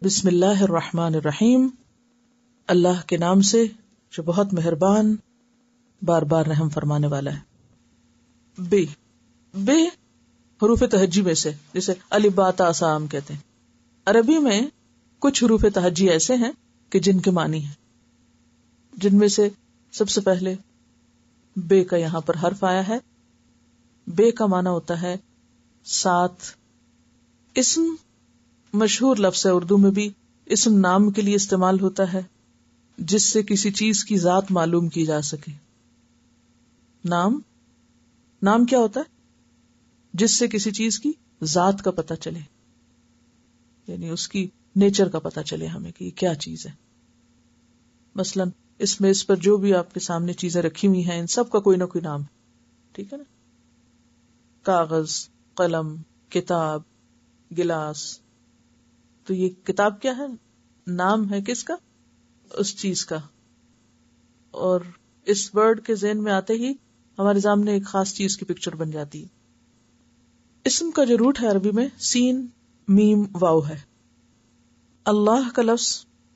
بسم اللہ الرحمن الرحیم، اللہ کے نام سے جو بہت مہربان بار بار رحم فرمانے والا ہے۔ بے حروف تہجی میں سے، جسے الف با تا سا ہم کہتے ہیں۔ عربی میں کچھ حروف تہجی ایسے ہیں کہ جن کے معنی ہیں، جن میں سے سب سے پہلے بے کا یہاں پر حرف آیا ہے۔ بے کا معنی ہوتا ہے ساتھ۔ اسم مشہور لفظ ہے، اردو میں بھی اسم نام کے لیے استعمال ہوتا ہے جس سے کسی چیز کی ذات معلوم کی جا سکے۔ نام کیا ہوتا ہے؟ جس سے کسی چیز کی ذات کا پتہ چلے، یعنی اس کی نیچر کا پتہ چلے ہمیں کہ یہ کیا چیز ہے۔ مثلا اس میز پر جو بھی آپ کے سامنے چیزیں رکھی ہوئی ہیں، ان سب کا کوئی نہ کوئی نام ہے، ٹھیک ہے نا؟ کاغذ، قلم، کتاب، گلاس۔ تو یہ کتاب کیا ہے؟ نام ہے کس کا؟ اس چیز کا۔ اور اس ورڈ کے ذہن میں آتے ہی ہمارے سامنے ایک خاص چیز کی پکچر بن جاتی ہے۔ اسم کا جو روٹ ہے عربی میں سین میم واو ہے۔ اللہ کا لفظ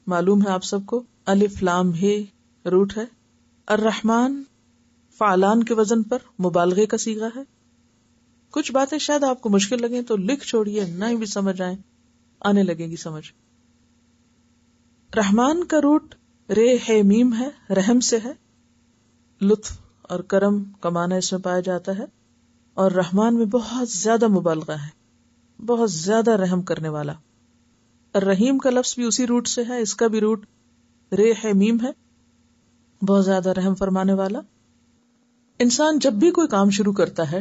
معلوم ہے آپ سب کو، الف لام ہے روٹ ہے۔ الرحمن فعلان کے وزن پر مبالغے کا صیغہ ہے۔ کچھ باتیں شاید آپ کو مشکل لگیں تو لکھ چھوڑیے، نہ بھی سمجھ آنے لگے گی سمجھ۔ رحمان کا روٹ رے ہے میم ہے، رحم سے ہے۔ لطف اور کرم کا معنی اس میں پایا جاتا ہے، اور رحمان میں بہت زیادہ مبالغہ ہے، بہت زیادہ رحم کرنے والا۔ الرحیم کا لفظ بھی اسی روٹ سے ہے، اس کا بھی روٹ رے ہے میم ہے، بہت زیادہ رحم فرمانے والا۔ انسان جب بھی کوئی کام شروع کرتا ہے،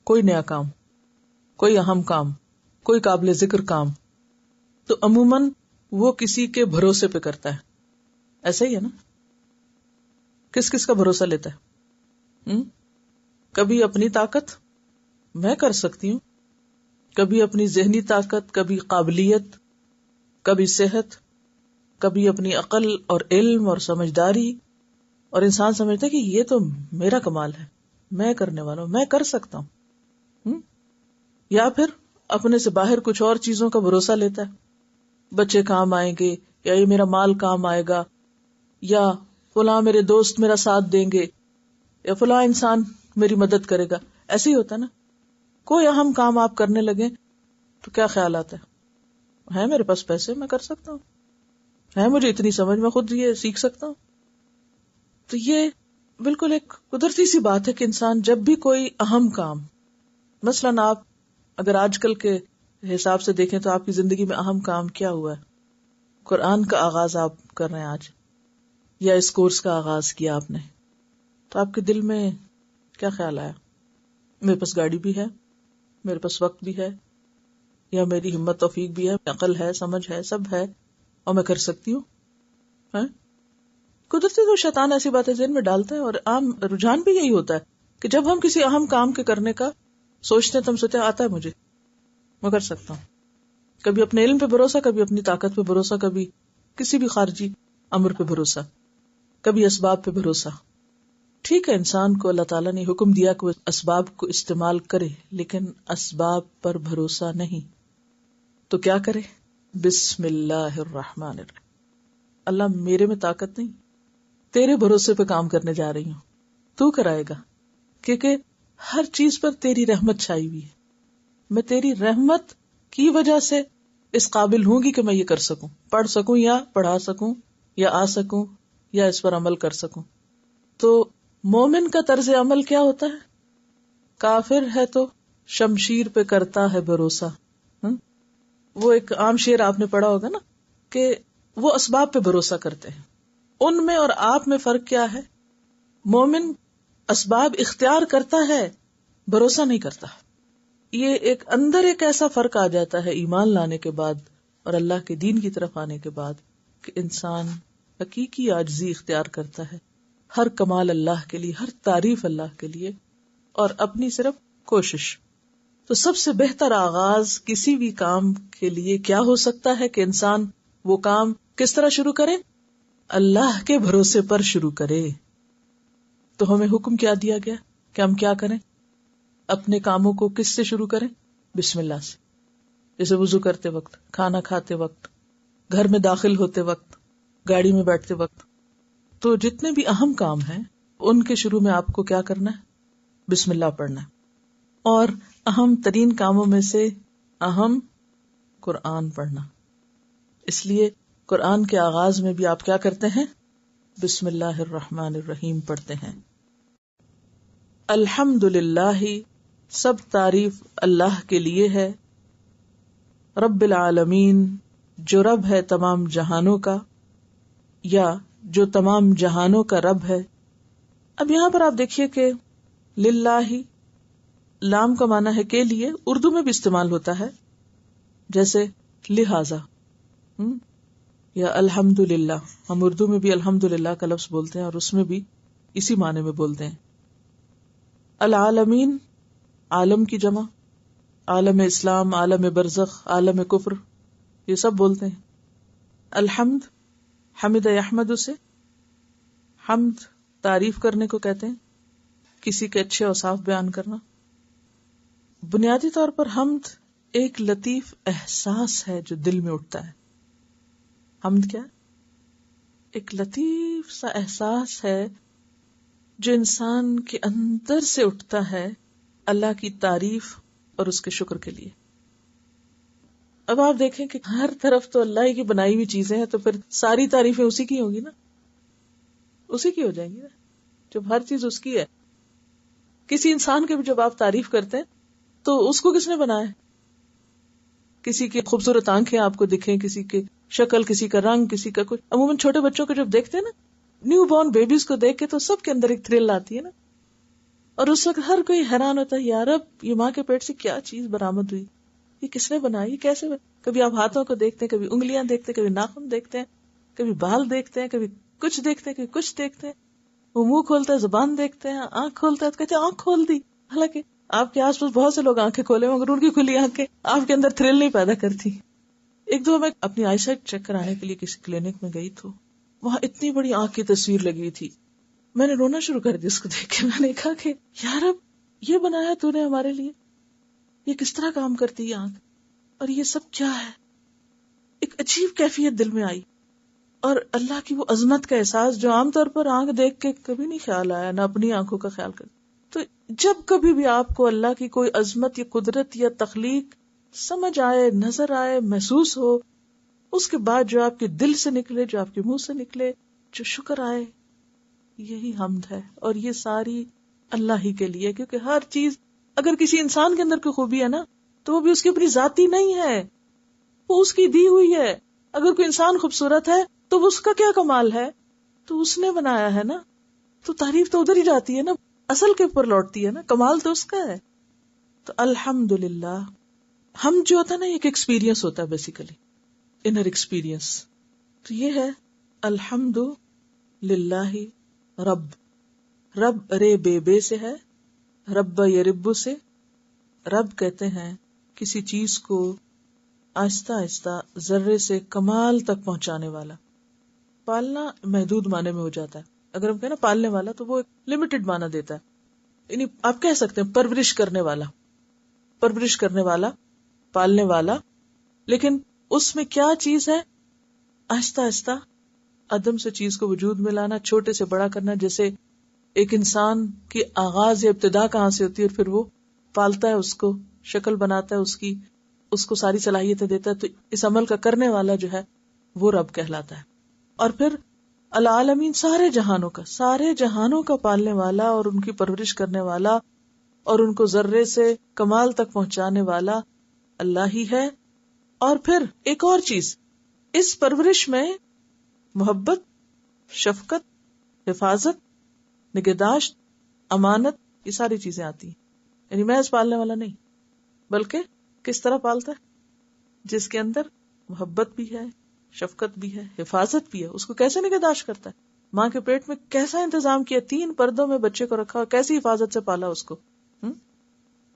کوئی نیا کام، کوئی اہم کام، کوئی قابل ذکر کام، تو عموماً وہ کسی کے بھروسے پہ کرتا ہے۔ ایسا ہی ہے نا؟ کس کس کا بھروسہ لیتا ہے؟ کبھی اپنی طاقت، میں کر سکتی ہوں، کبھی اپنی ذہنی طاقت، کبھی قابلیت، کبھی صحت، کبھی اپنی عقل اور علم اور سمجھداری، اور انسان سمجھتا ہے کہ یہ تو میرا کمال ہے، میں کرنے والا ہوں، میں کر سکتا ہوں۔ یا پھر اپنے سے باہر کچھ اور چیزوں کا بھروسہ لیتا ہے، بچے کام آئیں گے، یا یہ میرا مال کام آئے گا، یا فلاں میرے دوست میرا ساتھ دیں گے، یا فلاں انسان میری مدد کرے گا۔ ایسے ہی ہوتا ہے نا؟ کوئی اہم کام آپ کرنے لگے تو کیا خیال آتا ہے میرے پاس پیسے، میں کر سکتا ہوں، ہے مجھے اتنی سمجھ، میں خود یہ سیکھ سکتا ہوں۔ تو یہ بالکل ایک قدرتی سی بات ہے کہ انسان جب بھی کوئی اہم کام، مثلاً آپ اگر آج کل کے حساب سے دیکھیں تو آپ کی زندگی میں اہم کام کیا ہوا ہے؟ قرآن کا آغاز آپ کر رہے ہیں آج، یا اس کورس کا آغاز کیا آپ نے، تو آپ کے دل میں کیا خیال آیا؟ میرے پاس گاڑی بھی ہے، میرے پاس وقت بھی ہے، یا میری ہمت توفیق بھی ہے، عقل ہے، سمجھ ہے، سب ہے، اور میں کر سکتی ہوں۔ قدرتی تو شیطان ایسی باتیں ذہن میں ڈالتا ہے، اور عام رجحان بھی یہی ہوتا ہے کہ جب ہم کسی اہم کام کے کرنے کا سوچتے ہیں تو ہم سوچتے ہیں آتا ہے مجھے، میں کر سکتا ہوں۔ کبھی اپنے علم پہ بھروسہ، کبھی اپنی طاقت پہ بھروسہ، کبھی کسی بھی خارجی امر پہ بھروسہ، کبھی اسباب پہ بھروسہ۔ ٹھیک ہے، انسان کو اللہ تعالیٰ نے حکم دیا کہ وہ اسباب کو استعمال کرے، لیکن اسباب پر بھروسہ نہیں، تو کیا کرے؟ بسم اللہ الرحمن الرحیم، اللہ میرے میں طاقت نہیں، تیرے بھروسے پہ کام کرنے جا رہی ہوں، تو کرائے گا، کیونکہ ہر چیز پر تیری رحمت چھائی ہوئی ہے، میں تیری رحمت کی وجہ سے اس قابل ہوں گی کہ میں یہ کر سکوں، پڑھ سکوں یا پڑھا سکوں یا آ سکوں یا اس پر عمل کر سکوں۔ تو مومن کا طرز عمل کیا ہوتا ہے؟ کافر ہے تو شمشیر پہ کرتا ہے بھروسہ۔ وہ ایک عام شعر آپ نے پڑھا ہوگا نا کہ وہ اسباب پہ بھروسہ کرتے ہیں۔ ان میں اور آپ میں فرق کیا ہے؟ مومن اسباب اختیار کرتا ہے، بھروسہ نہیں کرتا۔ یہ ایک اندر ایک ایسا فرق آ جاتا ہے ایمان لانے کے بعد اور اللہ کے دین کی طرف آنے کے بعد کہ انسان حقیقی عاجزی اختیار کرتا ہے، ہر کمال اللہ کے لیے، ہر تعریف اللہ کے لیے، اور اپنی صرف کوشش۔ تو سب سے بہتر آغاز کسی بھی کام کے لیے کیا ہو سکتا ہے کہ انسان وہ کام کس طرح شروع کرے؟ اللہ کے بھروسے پر شروع کرے۔ تو ہمیں حکم کیا دیا گیا کہ ہم کیا کریں؟ اپنے کاموں کو کس سے شروع کریں؟ بسم اللہ سے۔ جیسے وضو کرتے وقت، کھانا کھاتے وقت، گھر میں داخل ہوتے وقت، گاڑی میں بیٹھتے وقت. تو جتنے بھی اہم کام ہیں ان کے شروع میں آپ کو کیا کرنا ہے؟ بسم اللہ پڑھنا ہے. اور اہم ترین کاموں میں سے اہم قرآن پڑھنا. اس لیے قرآن کے آغاز میں بھی آپ کیا کرتے ہیں؟ بسم اللہ الرحمن الرحیم پڑھتے ہیں. الحمد للہ، سب تعریف اللہ کے لیے ہے. رب العالمین، جو رب ہے تمام جہانوں کا، یا جو تمام جہانوں کا رب ہے. اب یہاں پر آپ دیکھیے کہ للہ لام کا معنی ہے کے لیے، اردو میں بھی استعمال ہوتا ہے، جیسے لہذا یا الحمد للہ. ہم اردو میں بھی الحمد للہ کا لفظ بولتے ہیں اور اس میں بھی اسی معنی میں بولتے ہیں. العالمین، عالم کی جمع، عالم اسلام، عالم برزخ، عالم کفر، یہ سب بولتے ہیں. الحمد، حمد یحمد، سے حمد تعریف کرنے کو کہتے ہیں، کسی کے اچھے اوصاف بیان کرنا. بنیادی طور پر حمد ایک لطیف احساس ہے جو دل میں اٹھتا ہے. حمد کیا؟ ایک لطیف سا احساس ہے جو انسان کے اندر سے اٹھتا ہے اللہ کی تعریف اور اس کے شکر کے لیے. اب آپ دیکھیں کہ ہر طرف تو اللہ کی بنائی ہوئی چیزیں ہیں، تو پھر ساری تعریفیں اسی کی ہوگی نا، اسی کی ہو جائیں گی نا، جب ہر چیز اس کی ہے. کسی انسان کے بھی جب آپ تعریف کرتے ہیں تو اس کو کس نے بنایا؟ کسی کی خوبصورت آنکھیں آپ کو دکھیں، کسی کی شکل، کسی کا رنگ، کسی کا کچھ. عموماً چھوٹے بچوں کو جب دیکھتے ہیں نا، نیو بورن بیبیز کو دیکھ کے تو سب کے اندر ایک تھرل آتی ہے نا، اور اس وقت ہر کوئی حیران ہوتا ہے، یار اب یہ ماں کے پیٹ سے کیا چیز برآمد ہوئی، یہ کس نے بنائی، یہ کیسے بنائی؟ کبھی آپ ہاتھوں کو دیکھتے ہیں، کبھی انگلیاں دیکھتے ہیں، کبھی ناخن دیکھتے ہیں، کبھی بال دیکھتے ہیں، کبھی کچھ دیکھتے ہیں، کبھی کچھ دیکھتے ہیں. وہ منہ کھولتا ہے، زبان دیکھتے ہیں، آنکھ کھولتا ہے تو کہتے ہیں آنکھ کھول دی. حالانکہ آپ کے آس پاس بہت سے لوگ آنکھیں کھولے مگر ان کی کھلی آنکھیں آپ کے اندر تھرل نہیں پیدا کرتی. ایک دو میں اپنی آئی سائٹ چیک کرانے کے لیے کسی کلینک میں گئی تو وہاں اتنی بڑی آنکھ کی تصویر لگی تھی، میں نے رونا شروع کر دیا اس کو دیکھ کے. میں نے کہا کہ یار اب یہ بنایا تو نے ہمارے لیے، یہ کس طرح کام کرتی ہے آنکھ، اور یہ سب کیا ہے. ایک عجیب کیفیت دل میں آئی، اور اللہ کی وہ عظمت کا احساس جو عام طور پر آنکھ دیکھ کے کبھی نہیں خیال آیا، نہ اپنی آنکھوں کا خیال کر. تو جب کبھی بھی آپ کو اللہ کی کوئی عظمت یا قدرت یا تخلیق سمجھ آئے، نظر آئے، محسوس ہو، اس کے بعد جو آپ کے دل سے نکلے، جو آپ کے منہ سے نکلے، جو شکر آئے، یہی حمد ہے. اور یہ ساری اللہ ہی کے لیے، کیونکہ ہر چیز، اگر کسی انسان کے اندر کوئی خوبی ہے نا تو وہ بھی اس کی اپنی ذاتی نہیں ہے، وہ اس کی دی ہوئی ہے. اگر کوئی انسان خوبصورت ہے تو وہ اس کا کیا کمال ہے، تو اس نے بنایا ہے نا، تو تعریف تو ادھر ہی جاتی ہے نا، اصل کے اوپر لوٹتی ہے نا، کمال تو اس کا ہے. تو الحمدللہ، ہم جو ہوتا ہے نا ایک ایکسپیرینس ہوتا ہے، بیسیکلی انر ایکسپیرینس. تو یہ ہے الحمد للہ رب. رب رے بے بے سے ہے، رب یرب سے. رب کہتے ہیں کسی چیز کو آہستہ آہستہ ذرے سے کمال تک پہنچانے والا. پالنا محدود معنی میں ہو جاتا ہے، اگر ہم کہیں نا پالنے والا تو وہ ایک لمیٹڈ معنی دیتا ہے. یعنی آپ کہہ سکتے ہیں پرورش کرنے والا، پرورش کرنے والا، پالنے والا. لیکن اس میں کیا چیز ہے؟ آہستہ آہستہ عدم سے چیز کو وجود میں لانا، چھوٹے سے بڑا کرنا. جیسے ایک انسان کی آغاز یا ابتدا کہاں سے ہوتی ہے، اور پھر وہ پالتا ہے، اس کو شکل بناتا ہے، اس کو ساری صلاحیتیں دیتا ہے. تو اس عمل کا کرنے والا جو ہے وہ رب کہلاتا ہے. اور پھر العالمین، سارے جہانوں کا پالنے والا اور ان کی پرورش کرنے والا اور ان کو ذرے سے کمال تک پہنچانے والا اللہ ہی ہے. اور پھر ایک اور چیز، اس پرورش میں محبت، شفقت، حفاظت، نگہداشت، امانت، یہ ساری چیزیں آتی ہیں. یعنی محض پالنے والا نہیں، بلکہ کس طرح پالتا ہے؟ جس کے اندر محبت بھی ہے، شفقت بھی ہے، حفاظت بھی ہے. اس کو کیسے نگہداشت کرتا ہے؟ ماں کے پیٹ میں کیسا انتظام کیا، 3 پردوں میں بچے کو رکھا، کیسی حفاظت سے پالا اس کو،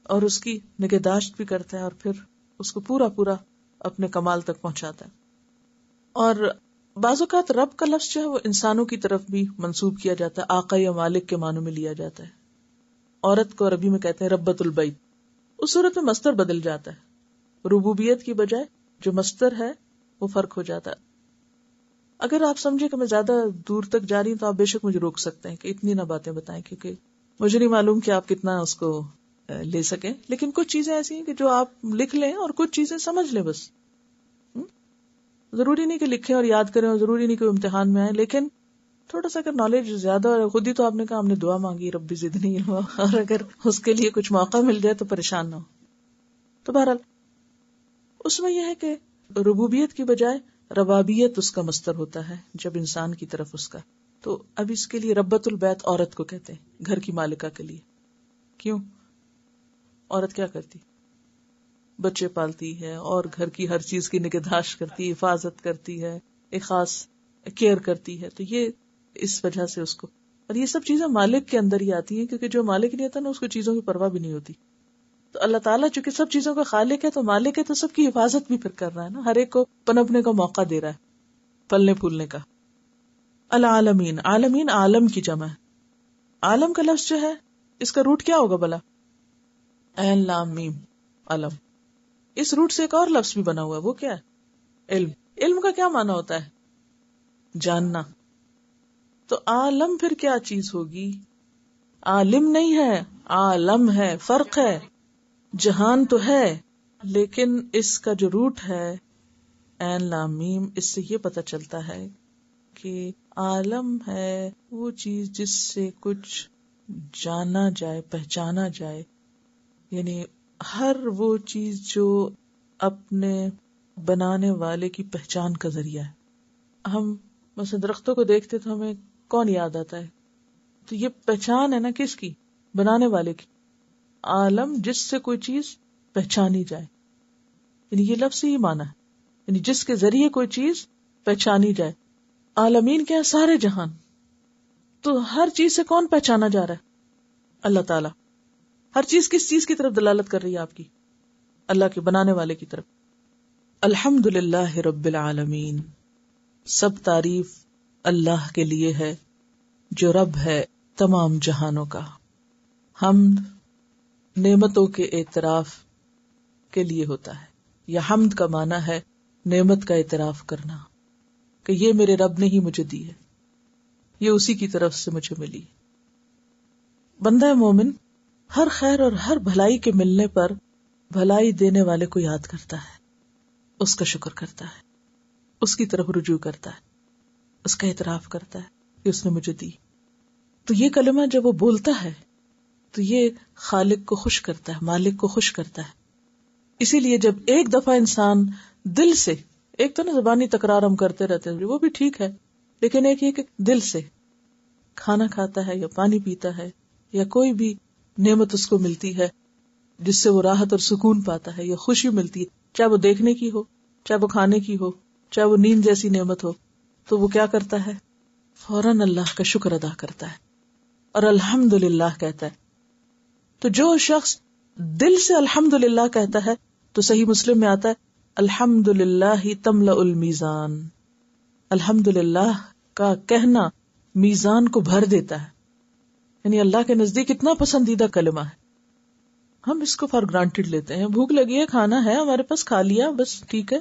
اور اس کی نگہداشت بھی کرتا ہے، اور پھر اس کو پورا اپنے کمال تک پہنچاتا ہے. اور بعض اوقات رب کا لفظ جو ہے وہ انسانوں کی طرف بھی منسوب کیا جاتا ہے، آقا یا مالک کے معنوں میں لیا جاتا ہے. عورت کو عربی میں کہتے ہیں ربۃ البیت. اس صورت میں مصدر بدل جاتا ہے، ربوبیت کی بجائے جو مصدر ہے وہ فرق ہو جاتا ہے. اگر آپ سمجھے کہ میں زیادہ دور تک جا رہی ہوں تو آپ بے شک مجھے روک سکتے ہیں کہ اتنی نہ باتیں بتائیں، کیونکہ مجھے نہیں معلوم کہ آپ کتنا اس کو لے سکیں. لیکن کچھ چیزیں ایسی ہیں کہ جو آپ لکھ لیں اور کچھ چیزیں سمجھ لیں بس. ضروری نہیں کہ لکھیں اور یاد کریں، اور ضروری نہیں کہ امتحان میں آئیں، لیکن تھوڑا سا اگر نالج زیادہ ہے، خود ہی تو آپ نے کہا ہم نے دعا مانگی ربی زدنی علما، اور اگر اس کے لیے کچھ موقع مل جائے تو پریشان نہ ہو. تو بہرحال اس میں یہ ہے کہ ربوبیت کی بجائے ربابیت اس کا مصدر ہوتا ہے جب انسان کی طرف اس کا. تو اب اس کے لیے ربۃ البیت عورت کو کہتے ہیں، گھر کی مالکہ کے لیے. کیوں؟ عورت کیا کرتی؟ بچے پالتی ہے اور گھر کی ہر چیز کی نگہداشت کرتی ہے، حفاظت کرتی ہے، ایک خاص کیئر کرتی ہے. تو یہ اس وجہ سے اس کو، اور یہ سب چیزیں مالک کے اندر ہی آتی ہیں، کیونکہ جو مالک نہیں ہوتا نا اس کو چیزوں کی پرواہ بھی نہیں ہوتی. تو اللہ تعالیٰ چونکہ سب چیزوں کا خالق ہے تو مالک ہے، تو سب کی حفاظت بھی پھر کر رہا ہے نا، ہر ایک کو پنپنے کا موقع دے رہا ہے، پلنے پھولنے کا. العالمین، عالمین عالم کی جمع ہے. عالم کا لفظ جو ہے اس کا روٹ کیا ہوگا بلا؟ عین لام میم، علم. اس روٹ سے ایک اور لفظ بھی بنا ہوا ہے، وہ کیا ہے؟ علم. علم کا کیا معنی ہوتا ہے؟ جاننا. تو عالم پھر کیا چیز ہوگی؟ عالم نہیں ہے، عالم ہے، فرق ہے. جہان تو ہے لیکن اس کا جو روٹ ہے عین لام میم، اس سے یہ پتہ چلتا ہے کہ عالم ہے وہ چیز جس سے کچھ جانا جائے، پہچانا جائے. یعنی ہر وہ چیز جو اپنے بنانے والے کی پہچان کا ذریعہ ہے. ہم مثلا درختوں کو دیکھتے تو ہمیں کون یاد آتا ہے؟ تو یہ پہچان ہے نا کس کی؟ بنانے والے کی. عالم جس سے کوئی چیز پہچانی جائے، یعنی یہ لفظ ہی مانا ہے، یعنی جس کے ذریعے کوئی چیز پہچانی جائے. عالمین کیا ہے؟ سارے جہان. تو ہر چیز سے کون پہچانا جا رہا ہے؟ اللہ تعالی. ہر چیز کس چیز کی طرف دلالت کر رہی ہے آپ کی؟ اللہ کے بنانے والے کی طرف. الحمدللہ رب العالمین، سب تعریف اللہ کے لیے ہے جو رب ہے تمام جہانوں کا. حمد نعمتوں کے اعتراف کے لیے ہوتا ہے، یا حمد کا معنی ہے نعمت کا اعتراف کرنا کہ یہ میرے رب نے ہی مجھے دی ہے، یہ اسی کی طرف سے مجھے ملی. بندہ مومن ہر خیر اور ہر بھلائی کے ملنے پر بھلائی دینے والے کو یاد کرتا ہے، اس کا شکر کرتا ہے، اس کی طرف رجوع کرتا ہے، اس کا اعتراف کرتا ہے کہ اس نے مجھے دی. تو یہ کلمہ جب وہ بولتا ہے تو یہ خالق کو خوش کرتا ہے، مالک کو خوش کرتا ہے. اسی لیے جب ایک دفعہ انسان دل سے، ایک تو نا زبانی تکرار ہم کرتے رہتے ہیں وہ بھی ٹھیک ہے، لیکن ایک یہ کہ دل سے کھانا کھاتا ہے یا پانی پیتا ہے یا کوئی بھی نعمت اس کو ملتی ہے جس سے وہ راحت اور سکون پاتا ہے یا خوشی ملتی ہے، چاہے وہ دیکھنے کی ہو، چاہے وہ کھانے کی ہو، چاہے وہ نیند جیسی نعمت ہو، تو وہ کیا کرتا ہے؟ فوراً اللہ کا شکر ادا کرتا ہے اور الحمدللہ کہتا ہے. تو جو شخص دل سے الحمدللہ کہتا ہے تو صحیح مسلم میں آتا ہے الحمدللہ تملأ المیزان. الحمدللہ کا کہنا میزان کو بھر دیتا ہے، یعنی اللہ کے نزدیک اتنا پسندیدہ کلمہ ہے. ہم اس کو فار گرانٹیڈ لیتے ہیں، بھوک لگی ہے، کھانا ہے ہمارے پاس، کھا لیا بس ٹھیک ہے.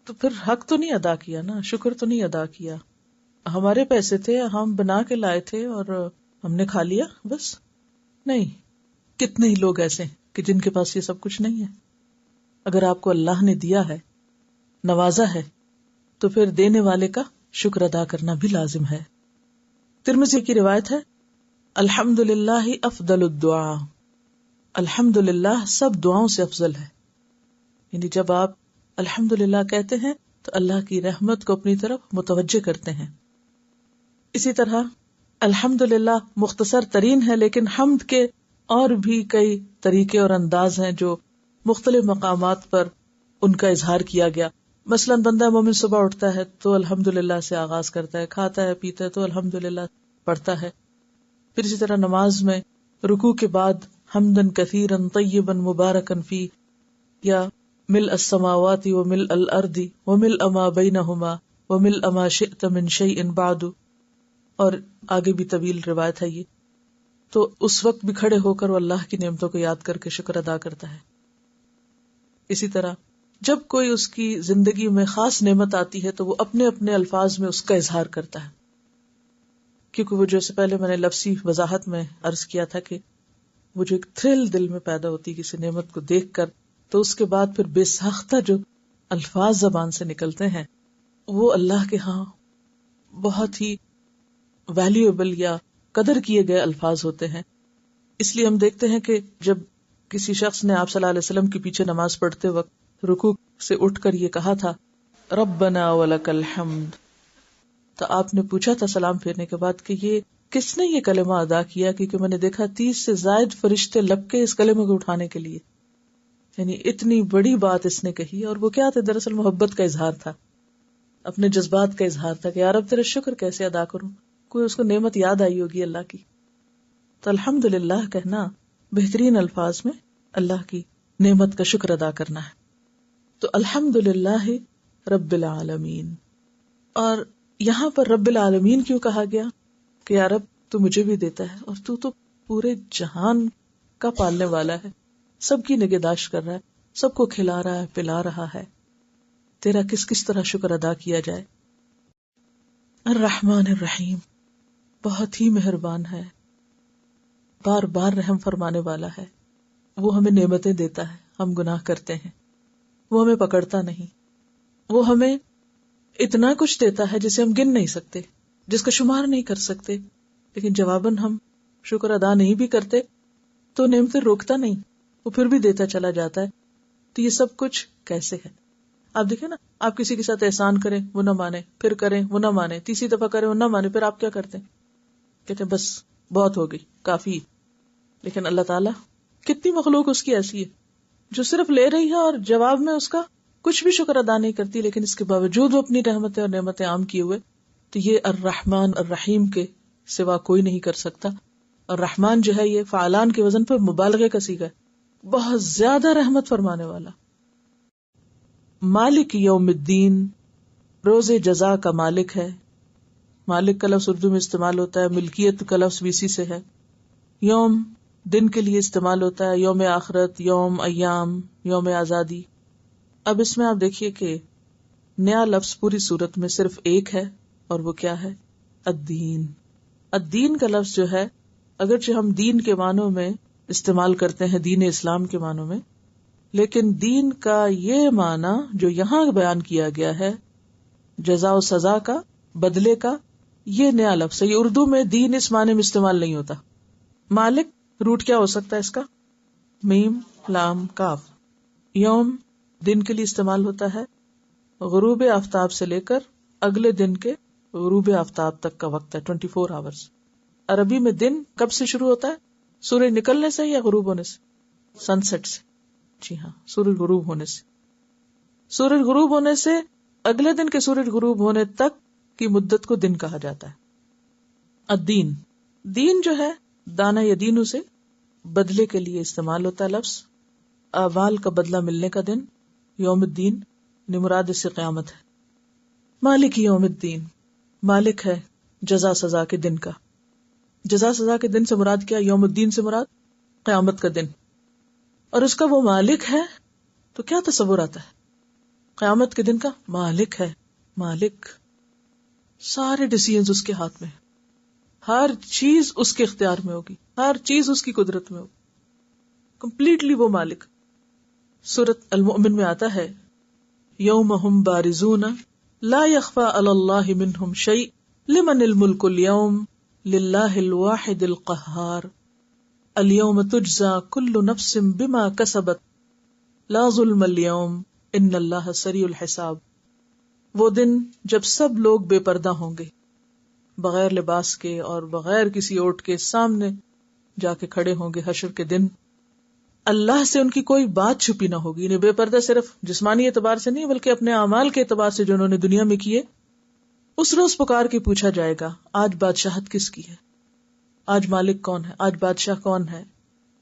تو پھر حق تو نہیں ادا کیا نا، شکر تو نہیں ادا کیا. ہمارے پیسے تھے، ہم بنا کے لائے تھے اور ہم نے کھا لیا بس. نہیں، کتنے ہی لوگ ایسے ہیں کہ جن کے پاس یہ سب کچھ نہیں ہے. اگر آپ کو اللہ نے دیا ہے، نوازا ہے، تو پھر دینے والے کا شکر ادا کرنا بھی لازم ہے. ترمذی کی روایت ہے الحمدللہ افضل الدعاء، الحمدللہ سب دعاؤں سے افضل ہے. یعنی جب آپ الحمدللہ کہتے ہیں تو اللہ کی رحمت کو اپنی طرف متوجہ کرتے ہیں. اسی طرح الحمدللہ مختصر ترین ہے، لیکن حمد کے اور بھی کئی طریقے اور انداز ہیں جو مختلف مقامات پر ان کا اظہار کیا گیا. مثلا بندہ مومن صبح اٹھتا ہے تو الحمدللہ سے آغاز کرتا ہے، کھاتا ہے پیتا ہے تو الحمدللہ پڑھتا ہے. پھر اسی طرح نماز میں رکوع کے بعد حمدن کثیرا طیبا مبارکا فی، یا ملء السماوات وملء الارض وملء ما بینہما وملء ما شئت من شیء بعد، اور آگے بھی طویل روایت ہے یہ. تو اس وقت بھی کھڑے ہو کر وہ اللہ کی نعمتوں کو یاد کر کے شکر ادا کرتا ہے. اسی طرح جب کوئی اس کی زندگی میں خاص نعمت آتی ہے تو وہ اپنے اپنے الفاظ میں اس کا اظہار کرتا ہے، کیونکہ وہ جیسے پہلے میں نے لفظی وضاحت میں عرض کیا تھا کہ وہ جو ایک تھرل دل میں پیدا ہوتی ہے کسی نعمت کو دیکھ کر، تو اس کے بعد پھر بے ساختہ جو الفاظ زبان سے نکلتے ہیں وہ اللہ کے ہاں بہت ہی ویلیویبل یا قدر کیے گئے الفاظ ہوتے ہیں. اس لیے ہم دیکھتے ہیں کہ جب کسی شخص نے آپ صلی اللہ علیہ وسلم کے پیچھے نماز پڑھتے وقت رکوع سے اٹھ کر یہ کہا تھا ربنا ولک الحمد، تو آپ نے پوچھا تھا سلام پھیرنے کے بعد کہ یہ کس نے یہ کلمہ ادا کیا، کیونکہ میں نے دیکھا 30 سے زائد فرشتے لپکے اس کلمے کو اٹھانے کے لیے. یعنی اتنی بڑی بات اس نے کہی، اور وہ کیا تھا؟ دراصل محبت کا اظہار تھا، اپنے جذبات کا اظہار تھا کہ یا رب تیرا شکر کیسے ادا کروں. کوئی اس کو نعمت یاد آئی ہوگی اللہ کی، تو الحمدللہ کہنا بہترین الفاظ میں اللہ کی نعمت کا شکر ادا کرنا ہے. تو الحمدللہ رب العالمین. اور یہاں پر رب العالمین کیوں کہا گیا کہ یا رب تو مجھے بھی دیتا ہے، اور تو پورے جہان کا پالنے والا ہے، سب کی نگہداشت کر رہا ہے، سب کو کھلا رہا ہے، پلا رہا ہے، تیرا کس طرح شکر ادا کیا جائے. الرحمن الرحیم، بہت ہی مہربان ہے، بار بار رحم فرمانے والا ہے. وہ ہمیں نعمتیں دیتا ہے، ہم گناہ کرتے ہیں، وہ ہمیں پکڑتا نہیں، وہ ہمیں اتنا کچھ دیتا ہے جسے ہم گن نہیں سکتے، جس کا شمار نہیں کر سکتے، لیکن جواباً ہم شکر ادا نہیں بھی کرتے تو نعمتیں روکتا نہیں، وہ پھر بھی دیتا چلا جاتا ہے. تو یہ سب کچھ کیسے ہے؟ آپ دیکھیں نا، آپ کسی کے ساتھ احسان کریں وہ نہ مانے، پھر کریں وہ نہ مانے، تیسری دفعہ کریں وہ نہ مانے، پھر آپ کیا کرتے ہیں؟ کہتے ہیں بس بہت ہو گئی، کافی. لیکن اللہ تعالیٰ کتنی مخلوق اس کی ایسی ہے جو صرف لے رہی ہے اور جواب میں اس کا کچھ بھی شکر ادا نہیں کرتی، لیکن اس کے باوجود وہ اپنی رحمتیں اور نعمتیں عام کیے ہوئے. تو یہ الرحمن الرحیم کے سوا کوئی نہیں کر سکتا. اور رحمان جو ہے یہ فعلان کے وزن پر مبالغے کا صیغہ ہے، بہت زیادہ رحمت فرمانے والا. مالک یوم الدین، روز جزا کا مالک ہے. مالک کا لفظ اردو میں استعمال ہوتا ہے، ملکیت کا لفظ بھی اسی سے ہے. یوم دن کے لیے استعمال ہوتا ہے، یوم آخرت، یوم ایام، یوم آزادی. اب اس میں آپ دیکھیے کہ نیا لفظ پوری صورت میں صرف ایک ہے، اور وہ کیا ہے؟ الدین. الدین کا لفظ جو ہے، اگرچہ ہم دین کے معنوں میں استعمال کرتے ہیں، دین اسلام کے معنوں میں، لیکن دین کا یہ معنی جو یہاں بیان کیا گیا ہے، جزا و سزا کا، بدلے کا، یہ نیا لفظ ہے. یہ اردو میں دین اس معنی میں استعمال نہیں ہوتا. مالک روٹ کیا ہو سکتا ہے اس کا؟ میم لام کاف. یوم دن کے لیے استعمال ہوتا ہے، غروب آفتاب سے لے کر اگلے دن کے غروب آفتاب تک کا وقت ہے، 24 آورز. عربی میں دن کب سے شروع ہوتا ہے؟ سورج نکلنے سے یا غروب ہونے سے؟ سن سیٹ سے. جی ہاں، سورج غروب ہونے سے. سورج غروب ہونے سے اگلے دن کے سورج غروب ہونے تک کی مدت کو دن کہا جاتا ہے. الدین، دین جو ہے دانا یا دینو سے بدلے کے لیے استعمال ہوتا ہے لفظ. اعمال کا بدلہ ملنے کا دن، یوم الدین، مراد اس سے قیامت ہے. مالک یوم الدین، مالک ہے جزا سزا کے دن کا. جزا سزا کے دن سے مراد کیا؟ یوم الدین سے مراد قیامت کا دن. اور اس کا وہ مالک ہے تو کیا تصور آتا ہے؟ قیامت کے دن کا مالک ہے. مالک، سارے ڈیسیژنز اس کے ہاتھ میں، ہر چیز اس کے اختیار میں ہوگی، ہر چیز اس کی قدرت میں ہوگی، کمپلیٹلی وہ مالک. سورۃ المؤمن میں آتا ہے یوم ہم بارزون لا یخفی علی اللہ منہم شیء لمن الملک اليوم للہ الواحد القہار الیوم تجزی کل نفس بما کسبت لا ظلم اليوم ان اللہ سریع الحساب. وہ دن جب سب لوگ بے پردہ ہوں گے، بغیر لباس کے اور بغیر کسی اوٹ کے سامنے جا کے کھڑے ہوں گے حشر کے دن. اللہ سے ان کی کوئی بات چھپی نہ ہوگی. انہیں بے پردہ صرف جسمانی اعتبار سے نہیں بلکہ اپنے اعمال کے اعتبار سے جو انہوں نے دنیا میں کیے. اس روز پکار کے پوچھا جائے گا آج بادشاہت کس کی ہے، آج مالک کون ہے، آج بادشاہ کون ہے؟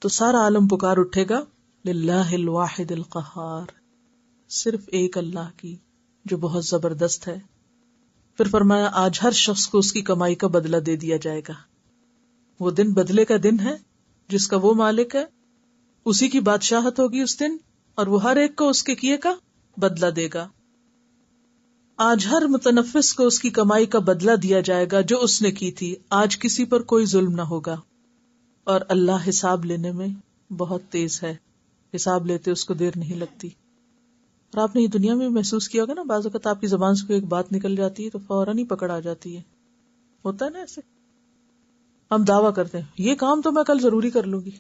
تو سارا عالم پکار اٹھے گا للہ الواحد القہار، صرف ایک اللہ کی جو بہت زبردست ہے. پھر فرمایا آج ہر شخص کو اس کی کمائی کا بدلہ دے دیا جائے گا. وہ دن بدلے کا دن ہے جس کا وہ مالک ہے، اسی کی بادشاہت ہوگی اس دن، اور وہ ہر ایک کو اس کے کیے کا بدلہ دے گا. آج ہر متنفس کو اس کی کمائی کا بدلہ دیا جائے گا جو اس نے کی تھی. آج کسی پر کوئی ظلم نہ ہوگا اور اللہ حساب لینے میں بہت تیز ہے. حساب لیتے اس کو دیر نہیں لگتی. اور آپ نے یہ دنیا میں محسوس کیا ہوگا نا، بعض اوقات آپ کی زبان سے کوئی ایک بات نکل جاتی ہے تو فوراً ہی پکڑ آ جاتی ہے. ہوتا ہے نا ایسے. ہم دعویٰ کرتے ہیں یہ کام تو میں کل ضروری کر لوں گی،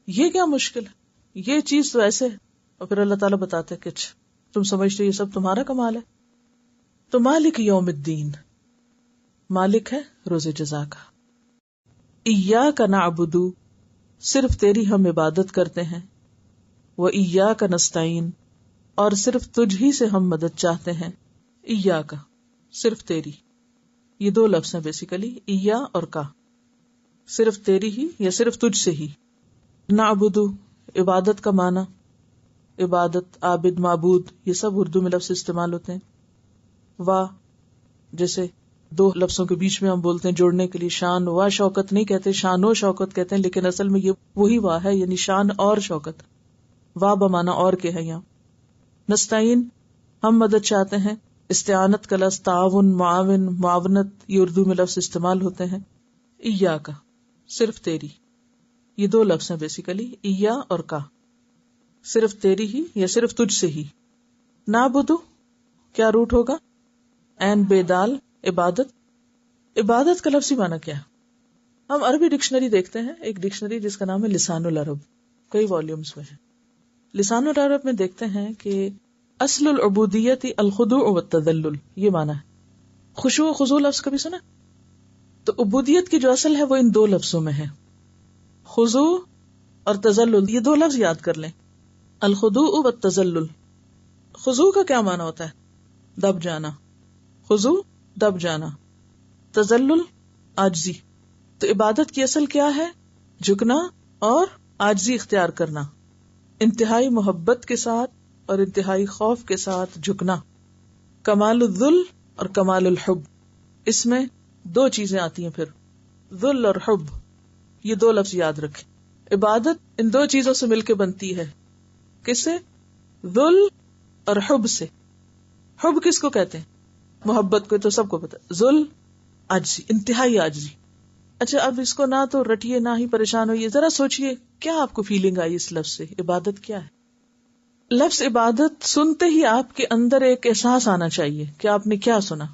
یہ کیا مشکل ہے، یہ چیز تو ایسے ہے، اور پھر اللہ تعالیٰ بتاتے کہ تم سمجھتے یہ سب تمہارا کمال ہے. تو مالک یوم الدین، مالک ہے روز جزا کا. ایاک نعبد، صرف تیری ہم عبادت کرتے ہیں. و ایاک نستعین، اور صرف تجھ ہی سے ہم مدد چاہتے ہیں. ایاک، صرف تیری. یہ دو لفظ ہیں بیسیکلی، ایا اور کا. صرف تیری ہی یا صرف تجھ سے ہی. نعبد، عبادت کا معنی، عبادت، عابد، معبود، یہ سب اردو میں لفظ استعمال ہوتے ہیں. وا، جیسے دو لفظوں کے بیچ میں ہم بولتے ہیں جوڑنے کے لیے، شان و شوکت نہیں کہتے، شان و شوکت کہتے ہیں، لیکن اصل میں یہ وہی وا ہے، یعنی شان اور شوکت. وا بمانا اور کے ہے یہاں. نستعین، ہم مدد چاہتے ہیں. استعانت کا لفظ تعاون، معاون، معاونت، یہ اردو میں لفظ استعمال ہوتے ہیں. ایاک، صرف تیری. یہ دو لفظ ہیں بیسیکلی، ایا اور کا. صرف تیری ہی یا صرف تجھ سے ہی. نعبدو، کیا روٹ ہوگا؟ این بے دال، عبادت. عبادت کا لفظی معنی کیا ہے؟ ہم عربی ڈکشنری دیکھتے ہیں، ایک ڈکشنری جس کا نام ہے لسان العرب، کئی والیومز میں ہے. لسان العرب میں دیکھتے ہیں کہ اصل العبودیت الخضوع والتذلل، یہ معنی ہے. خشوع و خضوع لفظ کبھی سنا؟ تو عبودیت کی جو اصل ہے وہ ان دو لفظوں میں ہے، خضوع اور تذلل. یہ دو لفظ یاد کر لیں، الخضوع والتذلل. خضوع کا کیا معنی ہوتا ہے؟ دب جانا. خضوع دب جانا، تذلل عاجزی. تو عبادت کی اصل کیا ہے؟ جھکنا اور عاجزی اختیار کرنا، انتہائی محبت کے ساتھ اور انتہائی خوف کے ساتھ جھکنا. کمال الذل اور کمال الحب، اس میں دو چیزیں آتی ہیں پھر، ذل اور حب. یہ دو لفظ یاد رکھیں. عبادت ان دو چیزوں سے مل کے بنتی ہے. کس سے؟ ذل اور حب سے. حب کس کو کہتے ہیں؟ محبت کو، تو سب کو پتا. ذل عاجزی، انتہائی عاجزی. اچھا اب اس کو نہ تو رٹیے نہ ہی پریشان ہوئیے، ذرا سوچئے کیا آپ کو فیلنگ آئی اس لفظ سے؟ عبادت کیا ہے؟ لفظ عبادت سنتے ہی آپ کے اندر ایک احساس آنا چاہیے کہ آپ نے کیا سنا.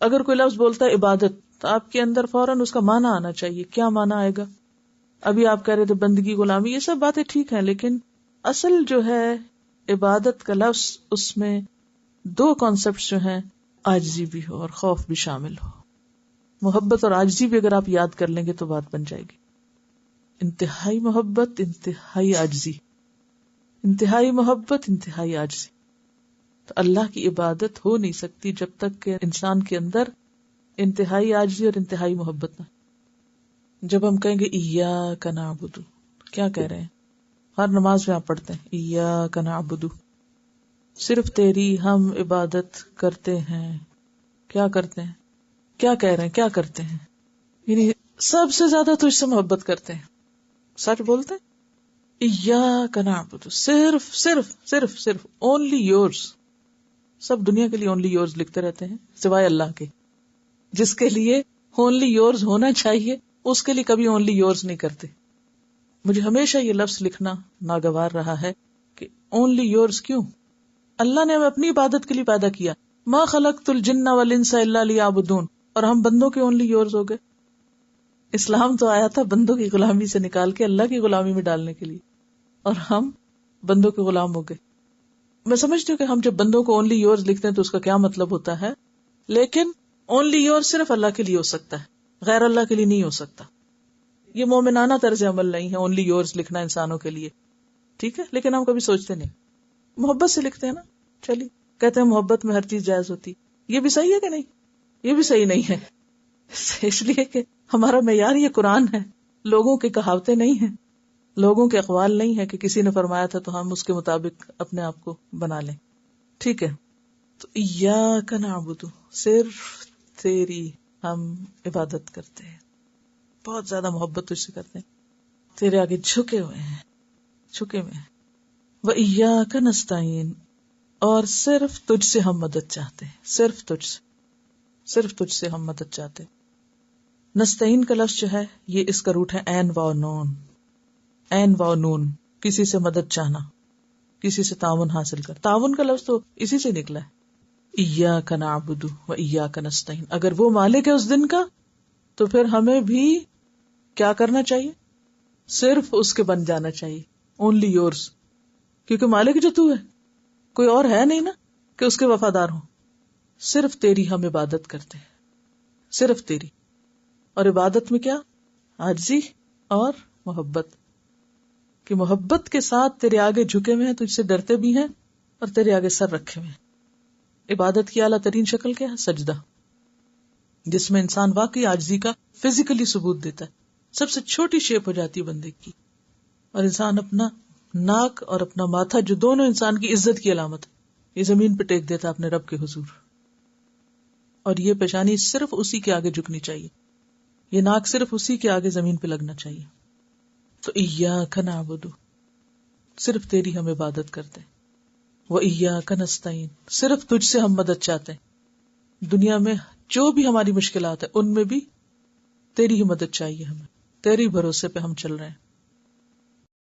اگر کوئی لفظ بولتا ہے عبادت تو آپ کے اندر فوراً اس کا معنی آنا چاہیے. کیا معنی آئے گا؟ ابھی آپ کہہ رہے تھے بندگی، غلامی، یہ سب باتیں ٹھیک ہیں، لیکن اصل جو ہے عبادت کا لفظ، اس میں دو کانسیپٹس جو ہیں، عاجزی بھی ہو اور خوف بھی شامل ہو. محبت اور عاجزی بھی اگر آپ یاد کر لیں گے تو بات بن جائے گی. انتہائی محبت، انتہائی عاجزی، انتہائی محبت، انتہائی عاجزی. تو اللہ کی عبادت ہو نہیں سکتی جب تک کہ انسان کے اندر انتہائی عاجزی اور انتہائی محبت نہ. جب ہم کہیں گے ایاک نعبد، کیا کہہ رہے ہیں؟ ہر نماز میں آپ پڑھتے ہیں ایاک نعبد، صرف تیری ہم عبادت کرتے ہیں. کیا کرتے ہیں؟ کیا کہہ رہے ہیں؟ کیا کرتے ہیں؟ یعنی سب سے زیادہ تجھ سے محبت کرتے ہیں. سچ بولتے ہیں. ایاک نعبد، صرف صرف صرف صرف اونلی یورز. سب دنیا کے لیے اونلی یورز لکھتے رہتے ہیں سوائے اللہ کے. جس کے لیے اونلی یورز ہونا چاہیے اس کے لیے کبھی اونلی یورز نہیں کرتے. مجھے ہمیشہ یہ لفظ لکھنا ناگوار رہا ہے کہ اونلی یورز کیوں؟ اللہ نے ہمیں اپنی عبادت کے لیے پیدا کیا. ما خلقت الجن والانس الا لیعبدون، اور ہم بندوں کے اونلی یورز ہو گئے. اسلام تو آیا تھا بندوں کی غلامی سے نکال کے اللہ کی غلامی میں ڈالنے کے لیے، اور ہم بندوں کے غلام ہو گئے. میں سمجھتی ہوں کہ ہم جب بندوں کو اونلی یورز لکھتے ہیں تو اس کا کیا مطلب ہوتا ہے، لیکن اونلی یورز صرف اللہ کے لیے ہو سکتا ہے، غیر اللہ کے لیے نہیں ہو سکتا. یہ مومنانہ طرز عمل نہیں ہے اونلی یورز لکھنا انسانوں کے لیے، ٹھیک ہے، لیکن ہم کبھی سوچتے نہیں. محبت سے لکھتے ہیں نا، چلیے کہتے ہیں محبت میں ہر چیز جائز ہوتی. یہ بھی صحیح ہے کہ نہیں؟ یہ بھی صحیح نہیں ہے، اس لیے کہ ہمارا معیار یہ قرآن ہے، لوگوں کی کہاوتیں نہیں ہیں، لوگوں کے اقوال نہیں ہے کہ کسی نے فرمایا تھا تو ہم اس کے مطابق اپنے آپ کو بنا لیں. ٹھیک ہے، تو ایاک نعبد، صرف تیری ہم عبادت کرتے ہیں، بہت زیادہ محبت تجھ سے کرتے ہیں، تیرے آگے جھکے ہوئے ہیں، جھکے ہوئے ہیں. وَإِيَّاكَ نَسْتَعِينُ، اور صرف تجھ سے ہم مدد چاہتے ہیں، صرف تجھ سے ہم مدد چاہتے ہیں. نستعین کا لفظ جو ہے یہ اس کا روٹ ہے عین واو نون. عین واو نون، کسی سے مدد چاہنا، کسی سے تعاون حاصل کر. تعاون کا لفظ تو اسی سے نکلا ہے. ایاک نعبد و ایاک نستعین. اگر وہ مالک ہے اس دن کا تو پھر ہمیں بھی کیا کرنا چاہیے؟ صرف اس کے بن جانا چاہیے. اونلی یورز، کیونکہ مالک جو تو ہے، کوئی اور ہے نہیں نا کہ اس کے وفادار ہوں. صرف تیری ہم عبادت کرتے ہیں، صرف تیری. اور عبادت میں کیا؟ عاجزی اور محبت، کہ محبت کے ساتھ تیرے آگے جھکے ہوئے ہیں، تجھ سے ڈرتے بھی ہیں اور تیرے آگے سر رکھے ہوئے ہیں. عبادت کی اعلیٰ ترین شکل کیا ہے؟ سجدہ، جس میں انسان واقعی عاجزی کا فزیکلی ثبوت دیتا ہے. سب سے چھوٹی شیپ ہو جاتی ہے بندے کی، اور انسان اپنا ناک اور اپنا ماتھا، جو دونوں انسان کی عزت کی علامت ہے، یہ زمین پہ ٹیک دیتا اپنے رب کے حضور. اور یہ پیشانی صرف اسی کے آگے جھکنی چاہیے، یہ ناک صرف اسی کے آگے زمین پہ لگنا چاہیے. تو ایاک نعبد، صرف تیری ہم عبادت کرتے ہیں. و ایاک نستعین، صرف تجھ سے ہم مدد چاہتے ہیں. دنیا میں جو بھی ہماری مشکلات ہیں ان میں بھی تیری ہی مدد چاہیے ہمیں، تیری بھروسے پہ ہم چل رہے ہیں.